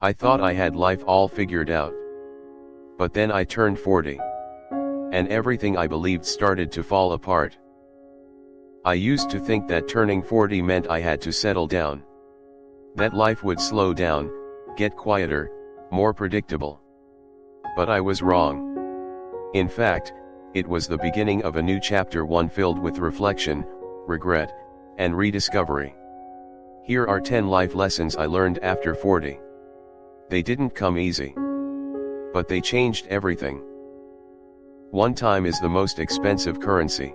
I thought I had life all figured out. But then I turned 40. And everything I believed started to fall apart. I used to think that turning 40 meant I had to settle down. That life would slow down, get quieter, more predictable. But I was wrong. In fact, it was the beginning of a new chapter, one filled with reflection, regret, and rediscovery. Here are 10 life lessons I learned after 40. They didn't come easy. But they changed everything. 1. Time is the most expensive currency.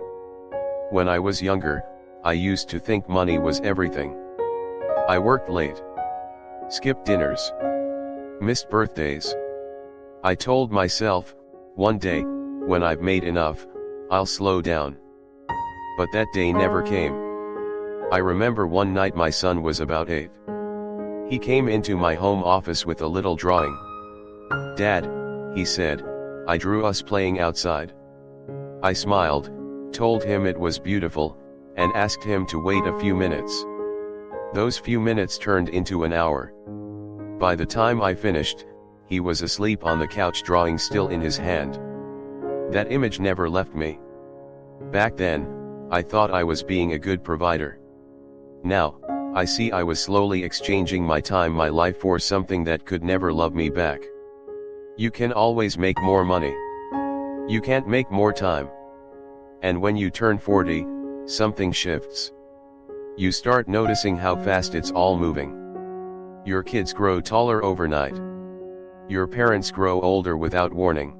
When I was younger, I used to think money was everything. I worked late, skipped dinners, missed birthdays. I told myself, one day, when I've made enough, I'll slow down. But that day never came. I remember one night my son was about 8. He came into my home office with a little drawing. "Dad," he said, "I drew us playing outside." I smiled, told him it was beautiful, and asked him to wait a few minutes. Those few minutes turned into an hour. By the time I finished, he was asleep on the couch, drawing still in his hand. That image never left me. Back then, I thought I was being a good provider. Now, I see I was slowly exchanging my time, my life, for something that could never love me back. You can always make more money. You can't make more time. And when you turn 40, something shifts. You start noticing how fast it's all moving. Your kids grow taller overnight. Your parents grow older without warning.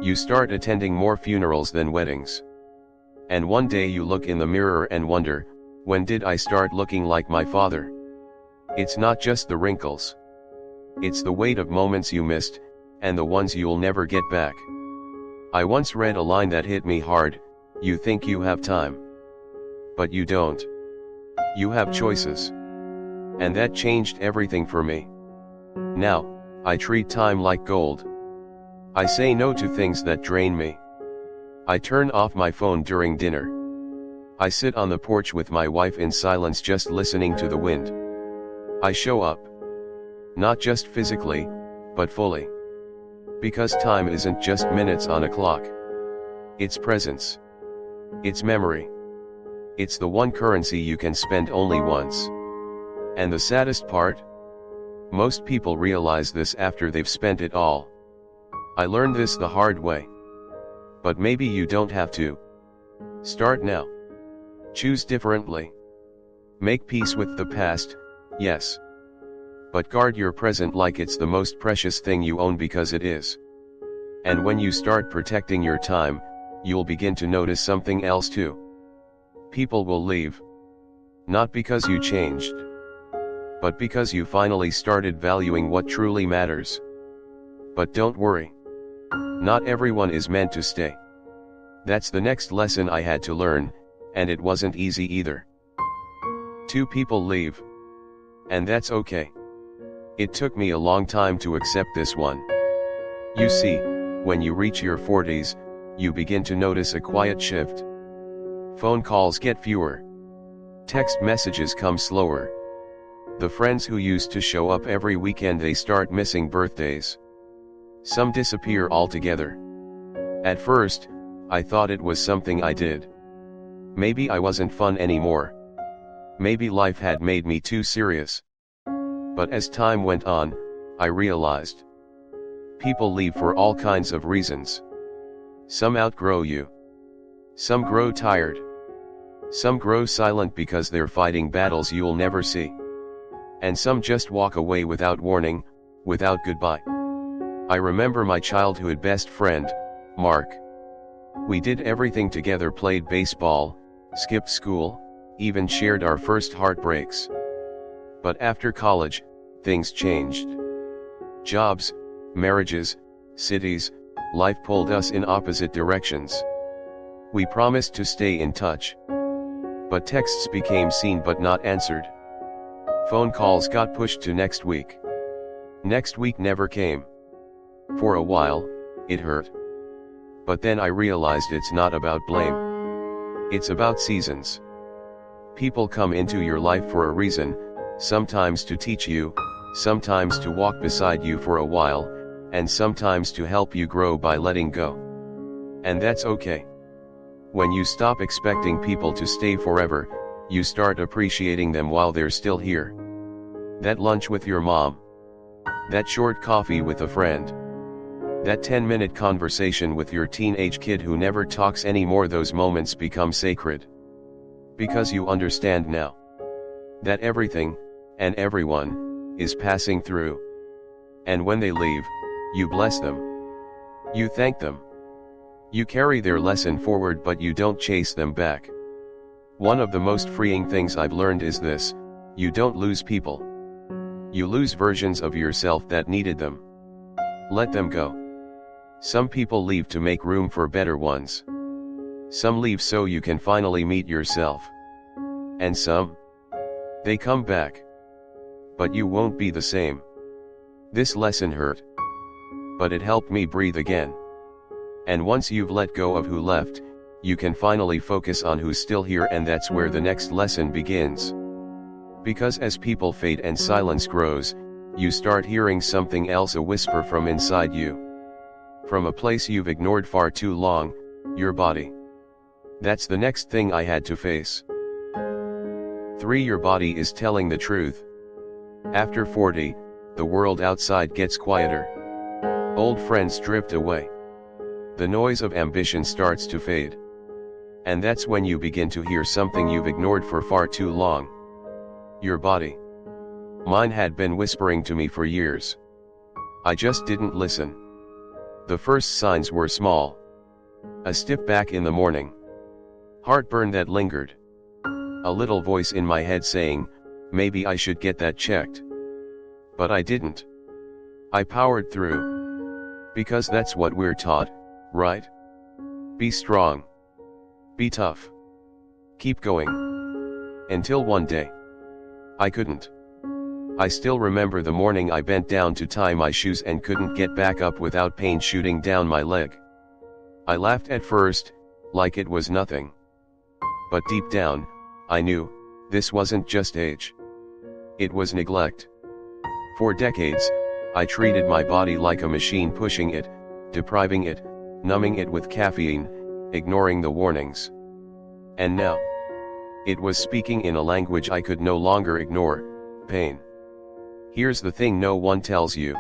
You start attending more funerals than weddings. And one day you look in the mirror and wonder, when did I start looking like my father? It's not just the wrinkles. It's the weight of moments you missed, and the ones you'll never get back. I once read a line that hit me hard: you think you have time. But you don't. You have choices. And that changed everything for me. Now, I treat time like gold. I say no to things that drain me. I turn off my phone during dinner. I sit on the porch with my wife in silence, just listening to the wind. I show up. Not just physically, but fully. Because time isn't just minutes on a clock. It's presence. It's memory. It's the one currency you can spend only once. And the saddest part? Most people realize this after they've spent it all. I learned this the hard way. But maybe you don't have to. Start now. Choose differently. Make peace with the past, yes. But guard your present like it's the most precious thing you own, because it is. And when you start protecting your time, you'll begin to notice something else too. People will leave. Not because you changed. But because you finally started valuing what truly matters. But don't worry. Not everyone is meant to stay. That's the next lesson I had to learn, and it wasn't easy either. 2 people leave. And that's okay. It took me a long time to accept this one. You see, when you reach your 40s, you begin to notice a quiet shift. Phone calls get fewer. Text messages come slower. The friends who used to show up every weekend, they start missing birthdays. Some disappear altogether. At first, I thought it was something I did. Maybe I wasn't fun anymore. Maybe life had made me too serious. But as time went on, I realized. People leave for all kinds of reasons. Some outgrow you. Some grow tired. Some grow silent because they're fighting battles you'll never see. And some just walk away without warning, without goodbye. I remember my childhood best friend, Mark. We did everything together, played baseball, skipped school, even shared our first heartbreaks. But after college, things changed. Jobs, marriages, cities, life pulled us in opposite directions. We promised to stay in touch. But texts became seen but not answered. Phone calls got pushed to next week. Next week never came. For a while, it hurt. But then I realized it's not about blame. It's about seasons. People come into your life for a reason, sometimes to teach you, sometimes to walk beside you for a while, and sometimes to help you grow by letting go. And that's okay. When you stop expecting people to stay forever, you start appreciating them while they're still here. That lunch with your mom. That short coffee with a friend. That 10-minute conversation with your teenage kid who never talks anymore, those moments become sacred. Because you understand now that everything, and everyone, is passing through. And when they leave, you bless them. You thank them. You carry their lesson forward, but you don't chase them back. One of the most freeing things I've learned is this: you don't lose people. You lose versions of yourself that needed them. Let them go. Some people leave to make room for better ones. Some leave so you can finally meet yourself. And some, they come back. But you won't be the same. This lesson hurt. But it helped me breathe again. And once you've let go of who left, you can finally focus on who's still here, and that's where the next lesson begins. Because as people fade and silence grows, you start hearing something else, a whisper from inside you. From a place you've ignored far too long, your body. That's the next thing I had to face. 3. Your body is telling the truth. After 40, the world outside gets quieter. Old friends drift away. The noise of ambition starts to fade. And that's when you begin to hear something you've ignored for far too long. Your body. Mine had been whispering to me for years. I just didn't listen. The first signs were small. A stiff back in the morning. Heartburn that lingered. A little voice in my head saying, maybe I should get that checked. But I didn't. I powered through. Because that's what we're taught, right? Be strong. Be tough. Keep going. Until one day, I couldn't. I still remember the morning I bent down to tie my shoes and couldn't get back up without pain shooting down my leg. I laughed at first, like it was nothing. But deep down, I knew, this wasn't just age. It was neglect. For decades, I treated my body like a machine, pushing it, depriving it, numbing it with caffeine, ignoring the warnings. And now, it was speaking in a language I could no longer ignore: pain. Here's the thing no one tells you.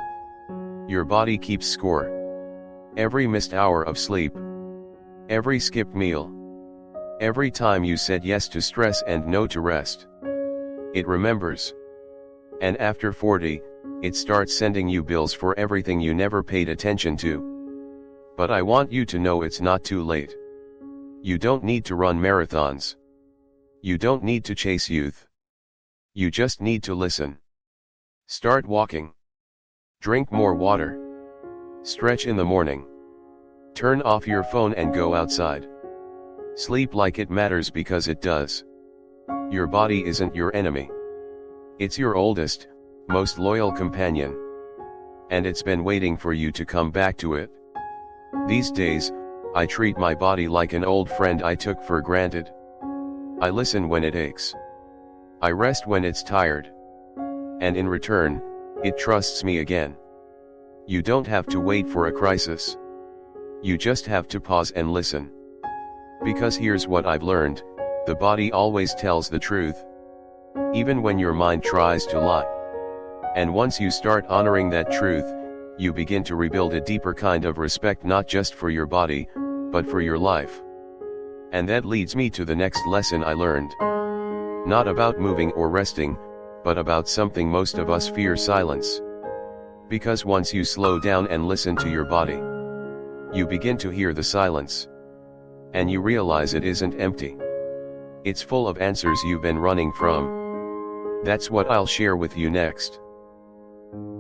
Your body keeps score. Every missed hour of sleep. Every skipped meal. Every time you said yes to stress and no to rest. It remembers. And after 40, it starts sending you bills for everything you never paid attention to. But I want you to know it's not too late. You don't need to run marathons. You don't need to chase youth. You just need to listen. Start walking. Drink more water. Stretch in the morning. Turn off your phone and go outside. Sleep like it matters, because it does. Your body isn't your enemy. It's your oldest, most loyal companion. And it's been waiting for you to come back to it. These days, I treat my body like an old friend I took for granted. I listen when it aches. I rest when it's tired. And in return, it trusts me again. You don't have to wait for a crisis. You just have to pause and listen. Because here's what I've learned: the body always tells the truth. Even when your mind tries to lie. And once you start honoring that truth, you begin to rebuild a deeper kind of respect, not just for your body, but for your life. And that leads me to the next lesson I learned. Not about moving or resting, but about something most of us fear: silence. Because once you slow down and listen to your body, you begin to hear the silence. And you realize it isn't empty. It's full of answers you've been running from. That's what I'll share with you next.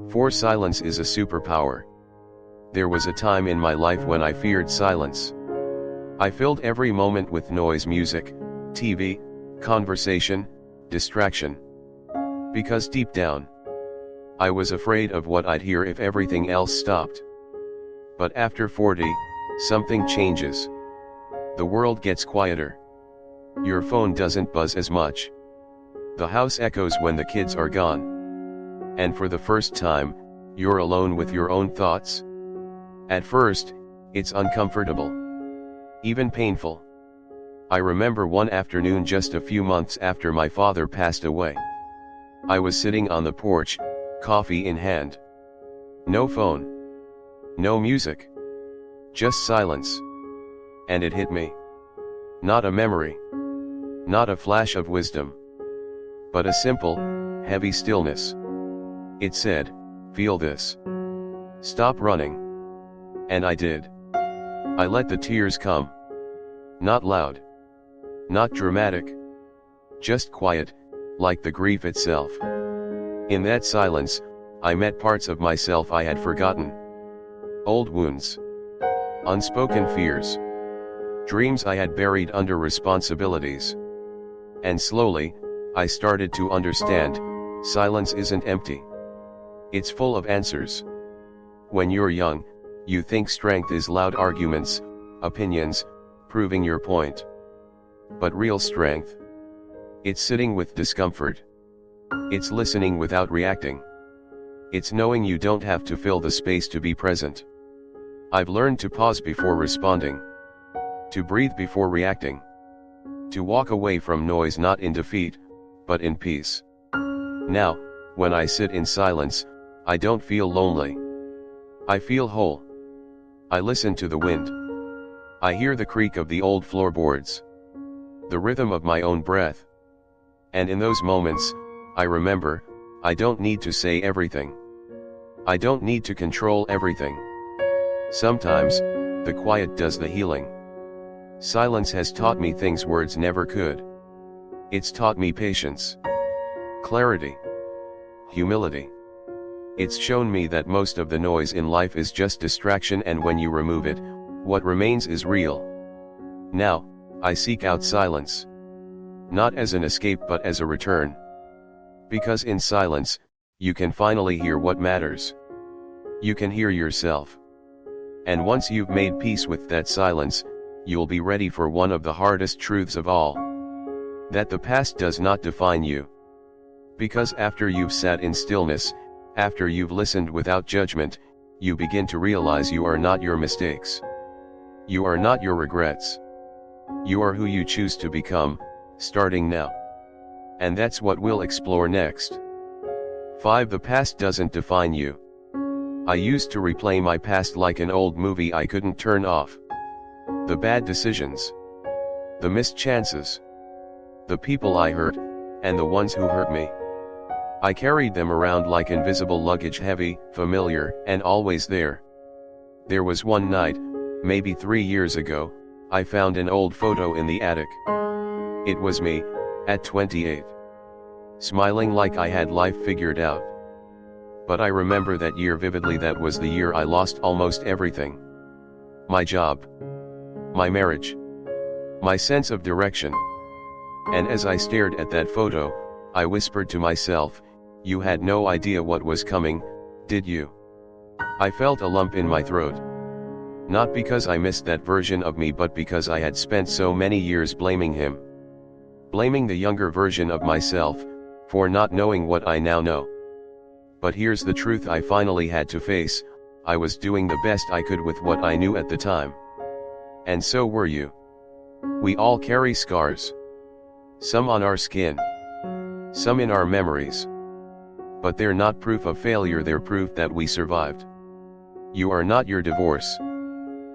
For silence is a superpower. There was a time in my life when I feared silence. I filled every moment with noise: music, TV, conversation, distraction. Because deep down, I was afraid of what I'd hear if everything else stopped. But after 40, something changes. The world gets quieter. Your phone doesn't buzz as much. The house echoes when the kids are gone. And for the first time, you're alone with your own thoughts. At first, it's uncomfortable. Even painful. I remember one afternoon just a few months after my father passed away. I was sitting on the porch, coffee in hand. No phone. No music. Just silence. And it hit me. Not a memory. Not a flash of wisdom. But a simple, heavy stillness. It said, "Feel this. Stop running." And I did. I let the tears come. Not loud. Not dramatic. Just quiet, like the grief itself. In that silence, I met parts of myself I had forgotten. Old wounds. Unspoken fears. Dreams I had buried under responsibilities. And slowly, I started to understand, silence isn't empty. It's full of answers. When you're young, you think strength is loud arguments, opinions, proving your point. But real strength, it's sitting with discomfort. It's listening without reacting. It's knowing you don't have to fill the space to be present. I've learned to pause before responding. To breathe before reacting. To walk away from noise not in defeat, but in peace. Now, when I sit in silence, I don't feel lonely. I feel whole. I listen to the wind. I hear the creak of the old floorboards. The rhythm of my own breath. And in those moments, I remember, I don't need to say everything. I don't need to control everything. Sometimes, the quiet does the healing. Silence has taught me things words never could. It's taught me patience, clarity, humility. It's shown me that most of the noise in life is just distraction, and when you remove it, what remains is real. Now, I seek out silence. Not as an escape but as a return. Because in silence, you can finally hear what matters. You can hear yourself. And once you've made peace with that silence, you'll be ready for one of the hardest truths of all. That the past does not define you. Because after you've sat in stillness, after you've listened without judgment, you begin to realize you are not your mistakes. You are not your regrets. You are who you choose to become, starting now. And that's what we'll explore next. 5. The past doesn't define you. I used to replay my past like an old movie I couldn't turn off. The bad decisions. The missed chances. The people I hurt, and the ones who hurt me. I carried them around like invisible luggage, heavy, familiar, and always there. There was one night, maybe 3 years ago, I found an old photo in the attic. It was me, at 28. Smiling like I had life figured out. But I remember that year vividly. That was the year I lost almost everything. My job. My marriage. My sense of direction. And as I stared at that photo, I whispered to myself, "You had no idea what was coming, did you?" I felt a lump in my throat. Not because I missed that version of me, but because I had spent so many years blaming him. Blaming the younger version of myself, for not knowing what I now know. But here's the truth I finally had to face: I was doing the best I could with what I knew at the time. And so were you. We all carry scars. Some on our skin. Some in our memories. But they're not proof of failure, they're proof that we survived. You are not your divorce.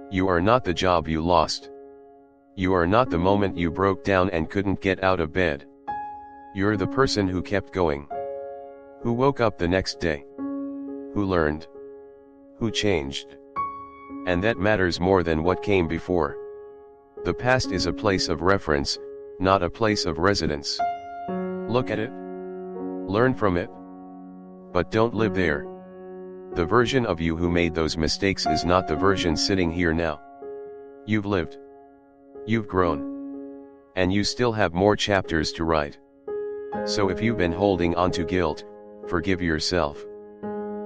You are not the job you lost. You are not the moment you broke down and couldn't get out of bed. You're the person who kept going. Who woke up the next day. Who learned. Who changed. And that matters more than what came before. The past is a place of reference, not a place of residence. Look at it. Learn from it. But don't live there. The version of you who made those mistakes is not the version sitting here now. You've lived. You've grown. And you still have more chapters to write. So if you've been holding on to guilt, forgive yourself.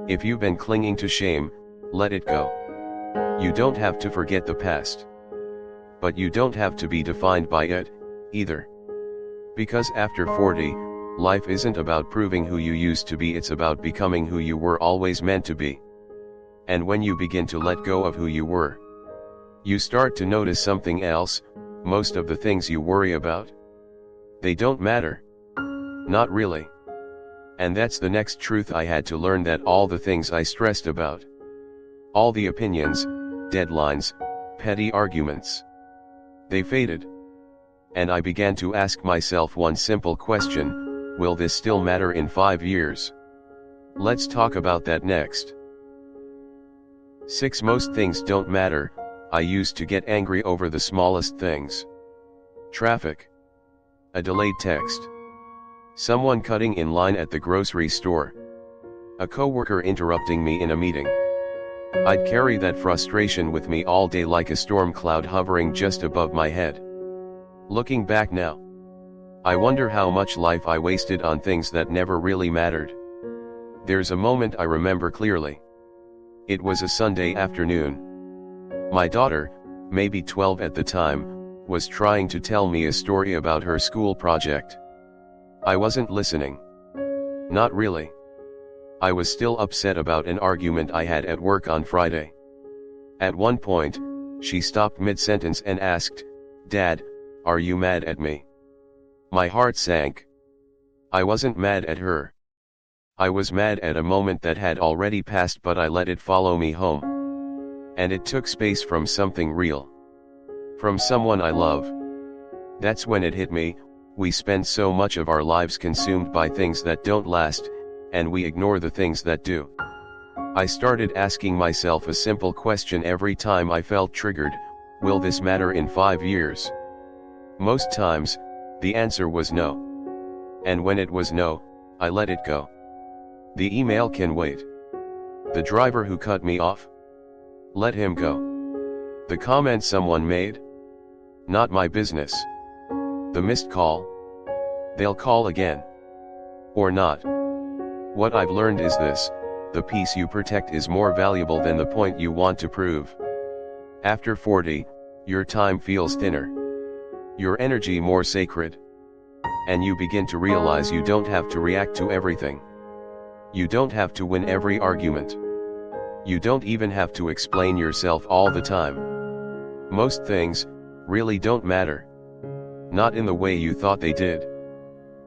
If you've been clinging to shame, let it go. You don't have to forget the past. But you don't have to be defined by it, either. Because after 40, Life isn't about proving who you used to be, it's about becoming who you were always meant to be. And when you begin to let go of who you were, you start to notice something else. Most of the things you worry about, they don't matter. Not really. And that's the next truth I had to learn, that all the things I stressed about, all the opinions, deadlines, petty arguments, they faded. And I began to ask myself one simple question: will this still matter in 5 years? Let's talk about that next. 6. Most things don't matter. I used to get angry over the smallest things. Traffic, a delayed text, someone cutting in line at the grocery store, a coworker interrupting me in a meeting. I'd carry that frustration with me all day like a storm cloud hovering just above my head. Looking back now, I wonder how much life I wasted on things that never really mattered. There's a moment I remember clearly. It was a Sunday afternoon. My daughter, maybe 12 at the time, was trying to tell me a story about her school project. I wasn't listening. Not really. I was still upset about an argument I had at work on Friday. At one point, she stopped mid-sentence and asked, "Dad, are you mad at me?" My heart sank. I wasn't mad at her. I was mad at a moment that had already passed, but I let it follow me home. And it took space from something real. From someone I love. That's when it hit me: we spend so much of our lives consumed by things that don't last, and we ignore the things that do. I started asking myself a simple question every time I felt triggered: will this matter in 5 years? Most times, the answer was no. And when it was no, I let it go. The email can wait. The driver who cut me off? Let him go. The comment someone made? Not my business. The missed call? They'll call again. Or not. What I've learned is this: the peace you protect is more valuable than the point you want to prove. After 40, your time feels thinner. Your energy more sacred. And you begin to realize you don't have to react to everything. You don't have to win every argument. You don't even have to explain yourself all the time. Most things really don't matter. Not in the way you thought they did.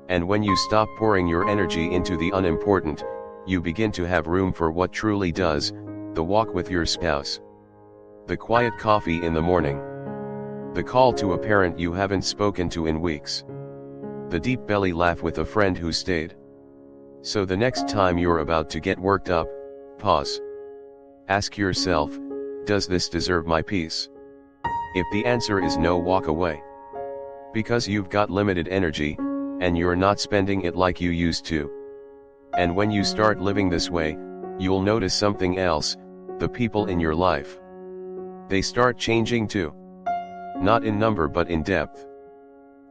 And when you stop pouring your energy into the unimportant, you begin to have room for what truly does: the walk with your spouse, the quiet coffee in the morning, the call to a parent you haven't spoken to in weeks, the deep belly laugh with a friend who stayed. So the next time you're about to get worked up, pause. Ask yourself, does this deserve my peace? If the answer is no, walk away. Because you've got limited energy, and you're not spending it like you used to. And when you start living this way, you'll notice something else: the people in your life. They start changing too. Not in number but in depth.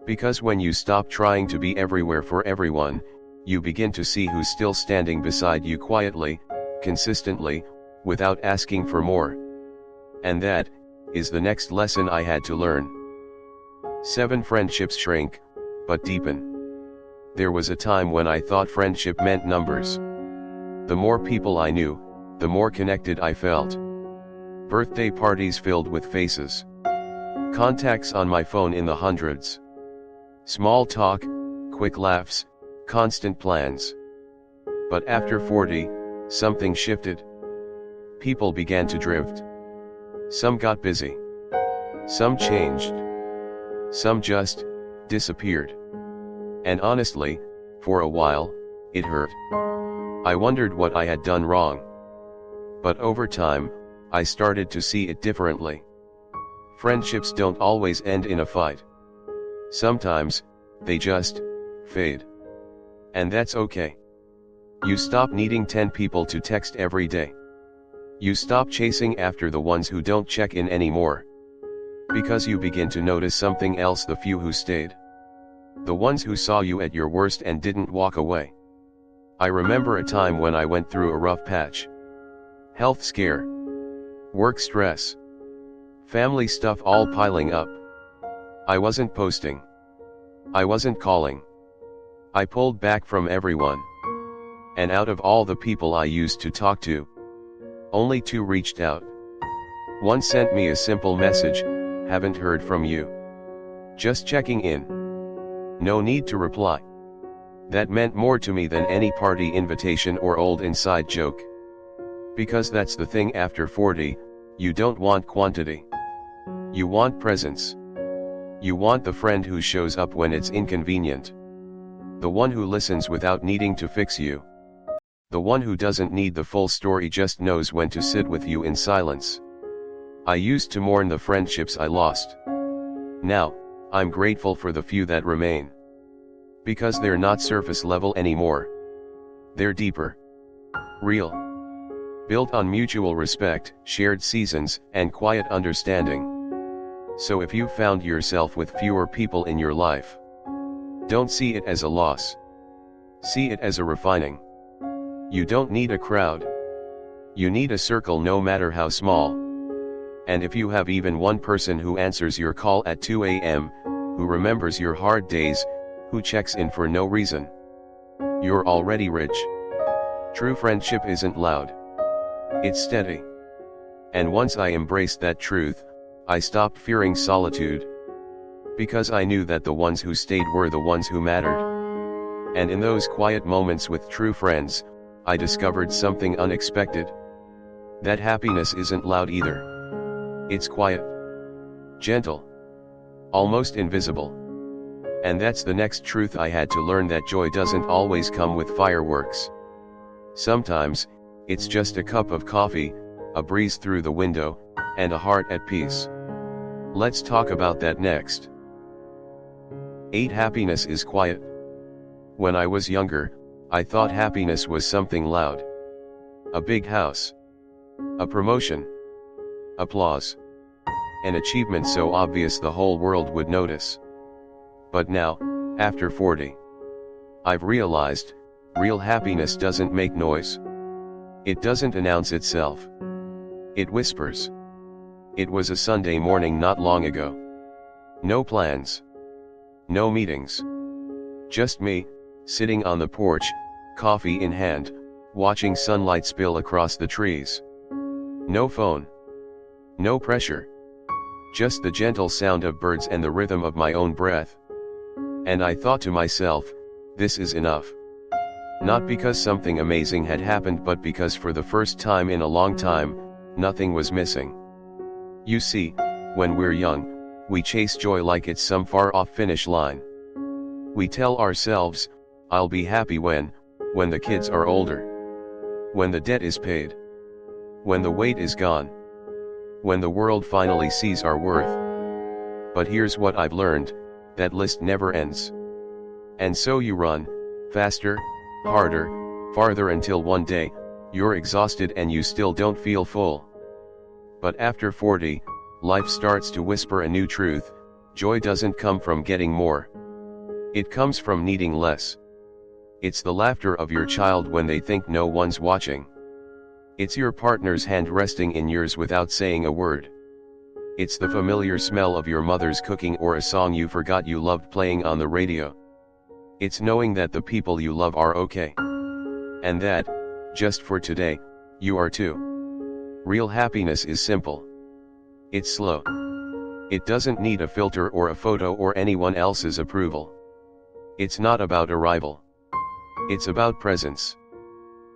Because when you stop trying to be everywhere for everyone, you begin to see who's still standing beside you quietly, consistently, without asking for more. And that is the next lesson I had to learn. 7. Friendships shrink, but deepen. There was a time when I thought friendship meant numbers. The more people I knew, the more connected I felt. Birthday parties filled with faces. Contacts on my phone in the hundreds. Small talk, quick laughs, constant plans. But after 40, something shifted. People began to drift. Some got busy. Some changed. Some just disappeared. And honestly, for a while, it hurt. I wondered what I had done wrong. But over time, I started to see it differently. Friendships don't always end in a fight. Sometimes, they just fade. And that's okay. You stop needing 10 people to text every day. You stop chasing after the ones who don't check in anymore. Because you begin to notice something else: the few who stayed. The ones who saw you at your worst and didn't walk away. I remember a time when I went through a rough patch. Health scare. Work stress. Family stuff all piling up. I wasn't posting. I wasn't calling. I pulled back from everyone. And out of all the people I used to talk to, only 2 reached out. One sent me a simple message, "Haven't heard from you. Just checking in." No need to reply. That meant more to me than any party invitation or old inside joke. Because that's the thing after 40, you don't want quantity. You want presence. You want the friend who shows up when it's inconvenient. The one who listens without needing to fix you. The one who doesn't need the full story, just knows when to sit with you in silence. I used to mourn the friendships I lost. Now, I'm grateful for the few that remain. Because they're not surface level anymore. They're deeper. Real. Built on mutual respect, shared seasons, and quiet understanding. So if you've found yourself with fewer people in your life, don't see it as a loss. See it as a refining. You don't need a crowd. You need a circle, no matter how small. And if you have even one person who answers your call at 2 a.m., who remembers your hard days, who checks in for no reason, you're already rich. True friendship isn't loud. It's steady. And once I embraced that truth, I stopped fearing solitude. Because I knew that the ones who stayed were the ones who mattered. And in those quiet moments with true friends, I discovered something unexpected. That happiness isn't loud either. It's quiet. Gentle. Almost invisible. And that's the next truth I had to learn, that joy doesn't always come with fireworks. Sometimes, it's just a cup of coffee, a breeze through the window, and a heart at peace. Let's talk about that next. 8. Happiness is quiet. When I was younger, I thought happiness was something loud. A big house. A promotion. Applause. An achievement so obvious the whole world would notice. But now, after 40, I've realized, real happiness doesn't make noise. It doesn't announce itself. It whispers. It was a Sunday morning not long ago. No plans. No meetings. Just me, sitting on the porch, coffee in hand, watching sunlight spill across the trees. No phone. No pressure. Just the gentle sound of birds and the rhythm of my own breath. And I thought to myself, this is enough. Not because something amazing had happened, but because for the first time in a long time, nothing was missing. You see, when we're young, we chase joy like it's some far-off finish line. We tell ourselves, I'll be happy when the kids are older. When the debt is paid. When the weight is gone. When the world finally sees our worth. But here's what I've learned, that list never ends. And so you run, faster, harder, farther, until one day, you're exhausted and you still don't feel full. But after 40, life starts to whisper a new truth: joy doesn't come from getting more. It comes from needing less. It's the laughter of your child when they think no one's watching. It's your partner's hand resting in yours without saying a word. It's the familiar smell of your mother's cooking or a song you forgot you loved playing on the radio. It's knowing that the people you love are okay. And that, just for today, you are too. Real happiness is simple. It's slow. It doesn't need a filter or a photo or anyone else's approval. It's not about arrival. It's about presence.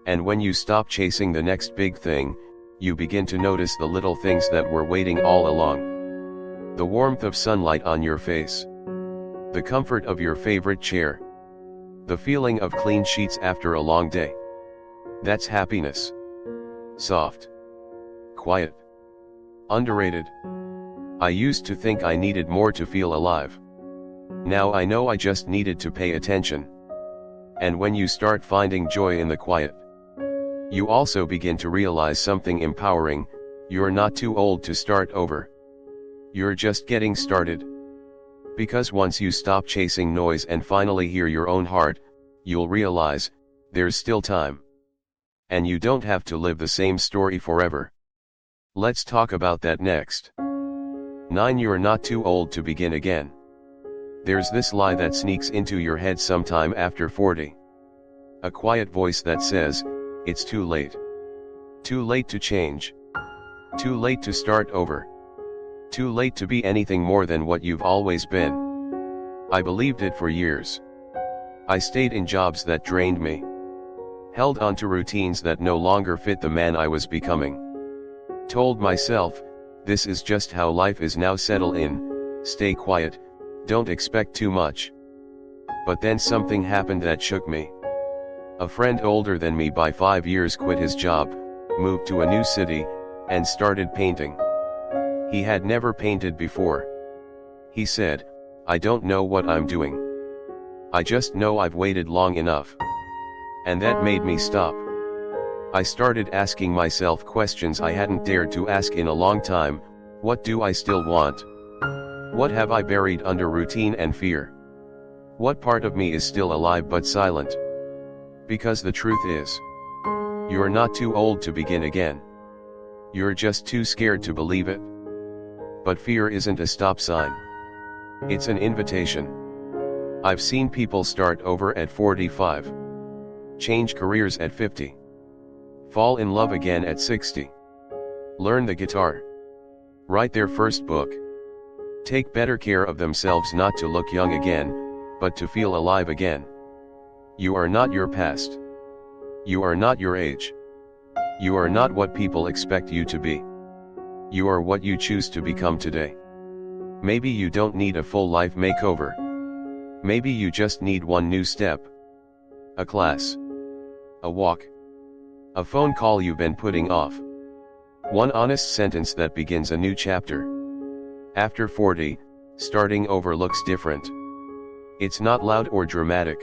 And when you stop chasing the next big thing, you begin to notice the little things that were waiting all along. The warmth of sunlight on your face. The comfort of your favorite chair. The feeling of clean sheets after a long day. That's happiness. Soft. Quiet. Underrated. I used to think I needed more to feel alive. Now I know I just needed to pay attention. And when you start finding joy in the quiet, you also begin to realize something empowering: you're not too old to start over. You're just getting started. Because once you stop chasing noise and finally hear your own heart, you'll realize, there's still time. And you don't have to live the same story forever. Let's talk about that next. 9. You're not too old to begin again. There's this lie that sneaks into your head sometime after 40. A quiet voice that says, it's too late. Too late to change. Too late to start over. Too late to be anything more than what you've always been. I believed it for years. I stayed in jobs that drained me. Held on to routines that no longer fit the man I was becoming. Told myself, this is just how life is now, settle in, stay quiet, don't expect too much. But then something happened that shook me. A friend older than me by 5 years quit his job, moved to a new city, and started painting. He had never painted before. He said, I don't know what I'm doing. I just know I've waited long enough. And that made me stop. I started asking myself questions I hadn't dared to ask in a long time. What do I still want? What have I buried under routine and fear? What part of me is still alive but silent? Because the truth is, you're not too old to begin again. You're just too scared to believe it. But fear isn't a stop sign. It's an invitation. I've seen people start over at 45. Change careers at 50. Fall in love again at 60. Learn the guitar. Write their first book. Take better care of themselves, not to look young again, but to feel alive again. You are not your past. You are not your age. You are not what people expect you to be. You are what you choose to become today. Maybe you don't need a full life makeover. Maybe you just need one new step. A class. A walk. A phone call you've been putting off. One honest sentence that begins a new chapter. After 40, starting over looks different. It's not loud or dramatic.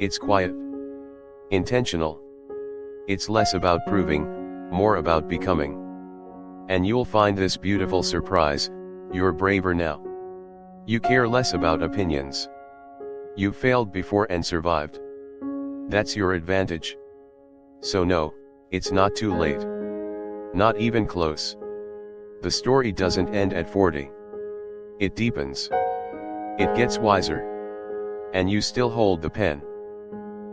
It's quiet. Intentional. It's less about proving, more about becoming. And you'll find this beautiful surprise, you're braver now. You care less about opinions. You failed before and survived. That's your advantage. So no, it's not too late. Not even close. The story doesn't end at 40. It deepens. It gets wiser. And you still hold the pen.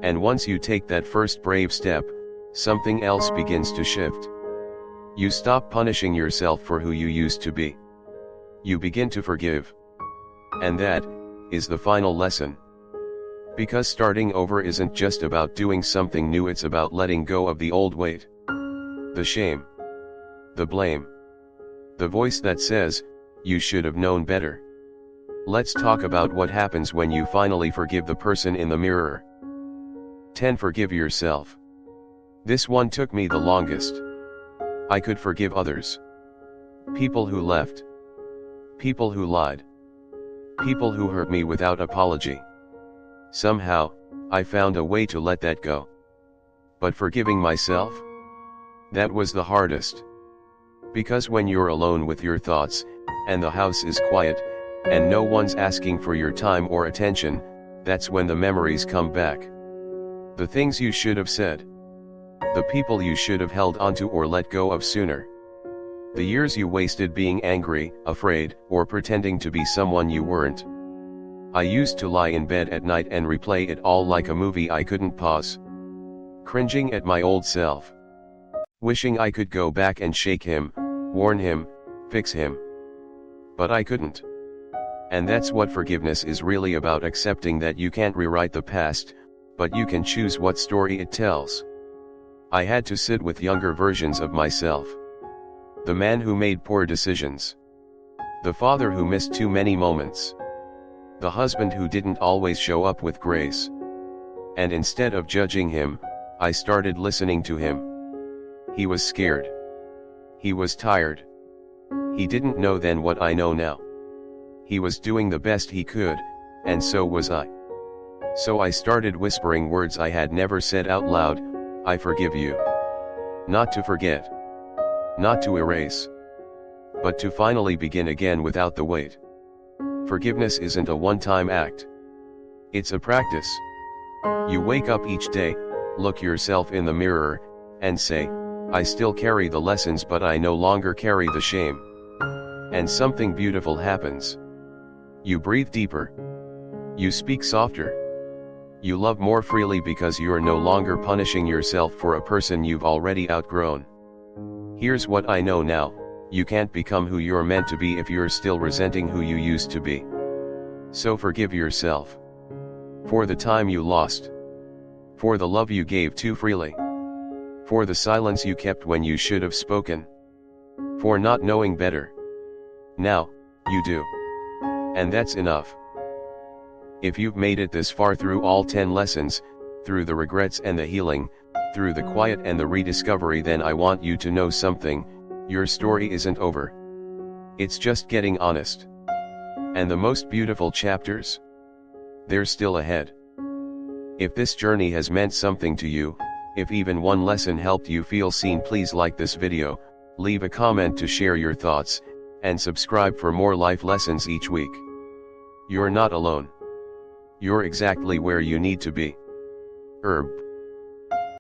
And once you take that first brave step, something else begins to shift. You stop punishing yourself for who you used to be. You begin to forgive. And that is the final lesson. Because starting over isn't just about doing something new, it's about letting go of the old weight. The shame. The blame. The voice that says, you should have known better. Let's talk about what happens when you finally forgive the person in the mirror. 10. Forgive yourself. This one took me the longest. I could forgive others. People who left. People who lied. People who hurt me without apology. Somehow, I found a way to let that go. But forgiving myself? That was the hardest. Because when you're alone with your thoughts, and the house is quiet, and no one's asking for your time or attention, that's when the memories come back. The things you should have said. The people you should have held onto or let go of sooner. The years you wasted being angry, afraid, or pretending to be someone you weren't. I used to lie in bed at night and replay it all like a movie I couldn't pause. Cringing at my old self. Wishing I could go back and shake him, warn him, fix him. But I couldn't. And that's what forgiveness is really about, accepting that you can't rewrite the past, but you can choose what story it tells. I had to sit with younger versions of myself. The man who made poor decisions. The father who missed too many moments. The husband who didn't always show up with grace. And instead of judging him, I started listening to him. He was scared. He was tired. He didn't know then what I know now. He was doing the best he could, and so was I. So I started whispering words I had never said out loud. I forgive you. Not to forget. Not to erase. But to finally begin again without the weight. Forgiveness isn't a one-time act. It's a practice. You wake up each day, look yourself in the mirror, and say, I still carry the lessons, but I no longer carry the shame. And something beautiful happens. You breathe deeper. You speak softer. You love more freely because you're no longer punishing yourself for a person you've already outgrown. Here's what I know now: you can't become who you're meant to be if you're still resenting who you used to be. So forgive yourself. For the time you lost. For the love you gave too freely. For the silence you kept when you should have spoken. For not knowing better. Now, you do. And that's enough. If you've made it this far through all 10 lessons, through the regrets and the healing, through the quiet and the rediscovery, then I want you to know something: your story isn't over. It's just getting honest. And the most beautiful chapters? They're still ahead. If this journey has meant something to you, if even one lesson helped you feel seen, please like this video, leave a comment to share your thoughts, and subscribe for more life lessons each week. You're not alone. You're exactly where you need to be. Herb.